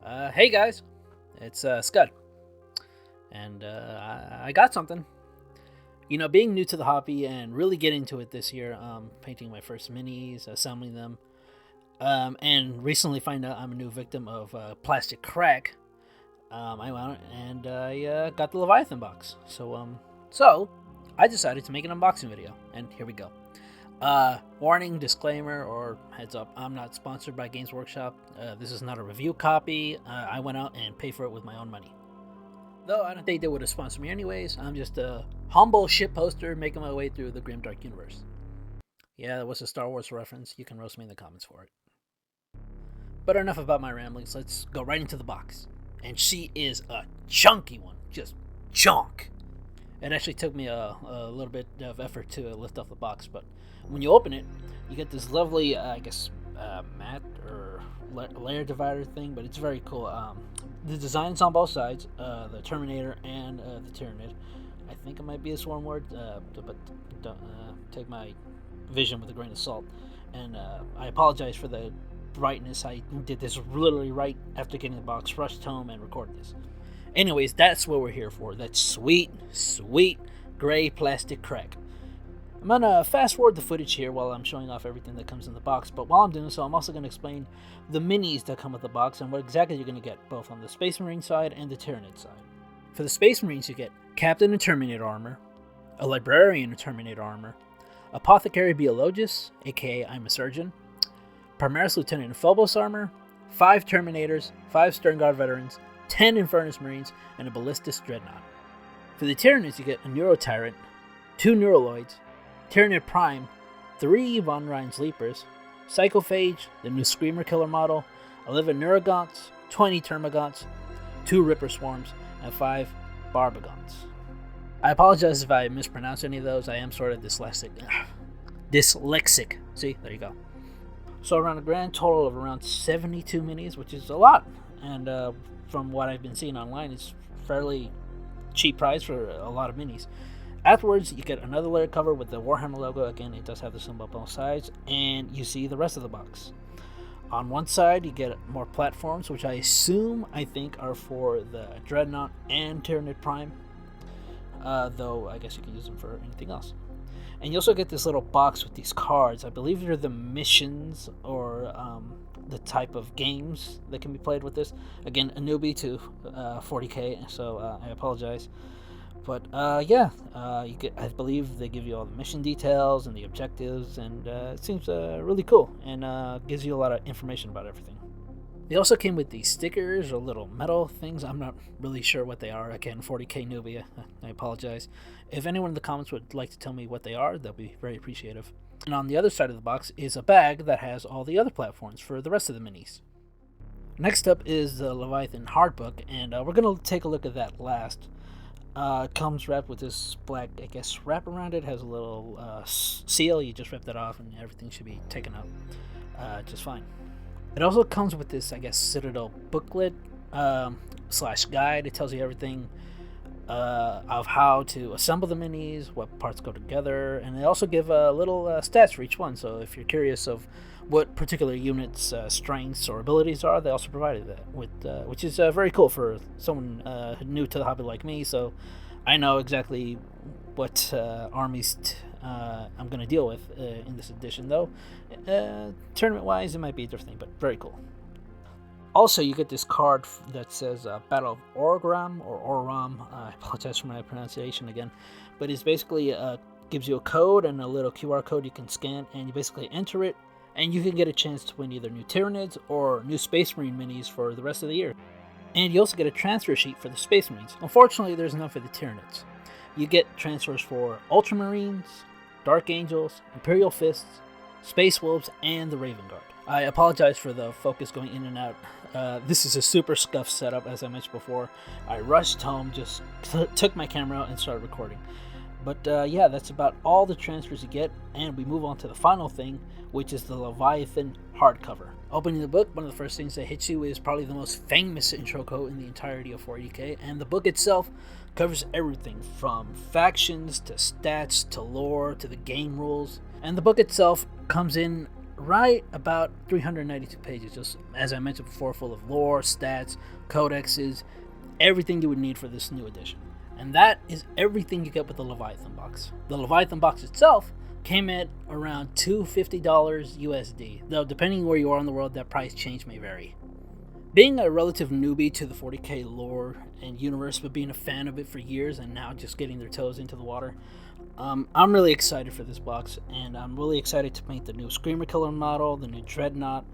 Hey guys, it's Scud, and I got something. Being new to the hobby and really getting into it this year, painting my first minis, assembling them, and recently find out I'm a new victim of plastic crack. I went and I got the Leviathan box. So I decided to make an unboxing video, and here we go. Warning, disclaimer, or heads up, I'm not sponsored by Games Workshop. This is not a review copy. I went out and paid for it with my own money. Though I don't think they would have sponsored me anyways. I'm just a humble shitposter making my way through the grimdark universe. Yeah, that was a Star Wars reference. You can roast me in the comments for it. But enough about my ramblings. Let's go right into the box. And she is a chunky one. Just chunk. It actually took me a little bit of effort to lift off the box, but when you open it, you get this lovely, matte or layer divider thing, but it's very cool. The design's on both sides, the Terminator and the Tyranid. I think it might be a sworn word, but don't take my vision with a grain of salt. And I apologize for the brightness. I did this literally right after getting the box, rushed home and recorded this. Anyways, that's what we're here for. That sweet, sweet gray plastic crack. I'm going to fast forward the footage here while I'm showing off everything that comes in the box, but while I'm doing so, I'm also going to explain the minis that come with the box and what exactly you're going to get, both on the Space Marine side and the Tyranid side. For the Space Marines, you get Captain and Terminator armor, a Librarian and Terminator armor, Apothecary Biologus, aka I'm a Surgeon, Primaris Lieutenant and Phobos armor, 5 Terminators, 5 Stern Guard veterans, 10 Infernus Marines, and a Ballistus Dreadnought. For the Tyranids, you get a Neurotyrant, 2 Neuraloids, Tyranid Prime, 3 Von Ryan's Leapers, Psychophage, the new Screamer Killer model, 11 Neurogaunts, 20 Termagants, 2 Ripper Swarms, and 5 Barbagants. I apologize if I mispronounce any of those. I am sort of dyslexic. See, there you go. So around a grand total of around 72 minis, which is a lot. And from what I've been seeing online, it's fairly cheap price for a lot of minis. Afterwards, you get another layer cover with the Warhammer logo. Again, it does have the symbol on both sides, and you see the rest of the box. On one side, you get more platforms, which I think are for the Dreadnought and Tyranid Prime, though I guess you can use them for anything else. And you also get this little box with these cards. I believe they're the missions or the type of games that can be played with this. Again, a newbie to 40k, so I apologize. But you get, I believe they give you all the mission details and the objectives, and it seems really cool and gives you a lot of information about everything. They also came with these stickers or little metal things. I'm not really sure what they are. Again, 40k newbie, I apologize. If anyone in the comments would like to tell me what they are, that'd be very appreciative. And on the other side of the box is a bag that has all the other platforms for the rest of the minis. Next up is the Leviathan hardbook, and we're going to take a look at that last. It comes wrapped with this black, wrap around it. Has a little seal. You just rip that off and everything should be taken out just fine. It also comes with this, Citadel booklet / guide. It tells you everything of how to assemble the minis, what parts go together, and they also give little stats for each one. So if you're curious of what particular units' strengths or abilities are, they also provided that, which is very cool for someone new to the hobby like me. So I know exactly what armies I'm going to deal with in this edition, though. Tournament-wise, it might be a different thing, but very cool. Also, you get this card that says Battle of Orgram, or Oram. I apologize for my pronunciation again. But it's basically gives you a code and a little QR code you can scan, and you basically enter it, and you can get a chance to win either new Tyranids or new Space Marine minis for the rest of the year. And you also get a transfer sheet for the Space Marines. Unfortunately, there's none for the Tyranids. You get transfers for Ultramarines, Dark Angels, Imperial Fists, Space Wolves, and the Raven Guard. I apologize for the focus going in and out. This is a super scuffed setup, as I mentioned before. I rushed home, just took my camera out and started recording. But that's about all the transfers you get, and we move on to the final thing, which is the Leviathan hardcover. Opening the book, one of the first things that hits you is probably the most famous intro code in the entirety of 40k, and the book itself covers everything from factions to stats to lore to the game rules. And the book itself comes in right about 392 pages, just as I mentioned before, full of lore, stats, codexes, everything you would need for this new edition. And that is everything you get with the Leviathan box. The Leviathan box itself came at around $250 USD, though depending where you are in the world, that price change may vary. Being a relative newbie to the 40k lore and universe, but being a fan of it for years and now just getting their toes into the water, I'm really excited for this box, and I'm really excited to paint the new Screamer Killer model, the new Dreadnought,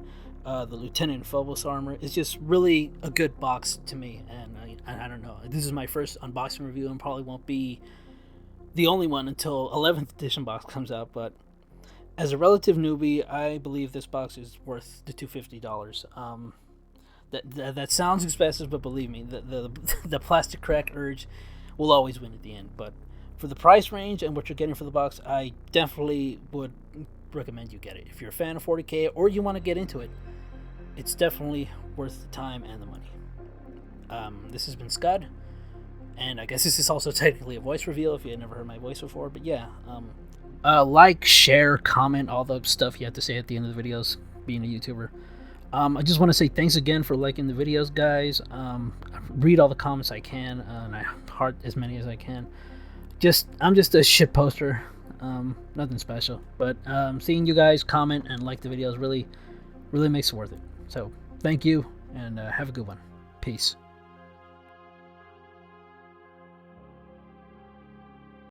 the Lieutenant and Phobos armor. It's just really a good box to me, and I don't know. This is my first unboxing review and probably won't be the only one until 11th edition box comes out, but as a relative newbie, I believe this box is worth the $250. That sounds expensive, but believe me, the plastic crack urge will always win at the end. But for the price range and what you're getting for the box, I definitely would recommend you get it. If you're a fan of 40k or you want to get into it, it's definitely worth the time and the money. This has been Scud, and I guess this is also technically a voice reveal if you had never heard my voice before. But yeah, like, share, comment, all the stuff you have to say at the end of the videos, being a YouTuber. I just want to say thanks again for liking the videos, guys. Read all the comments I can, and I heart as many as I can. I'm just a shit poster, nothing special. But seeing you guys comment and like the videos really makes it worth it. So thank you, and have a good one. Peace.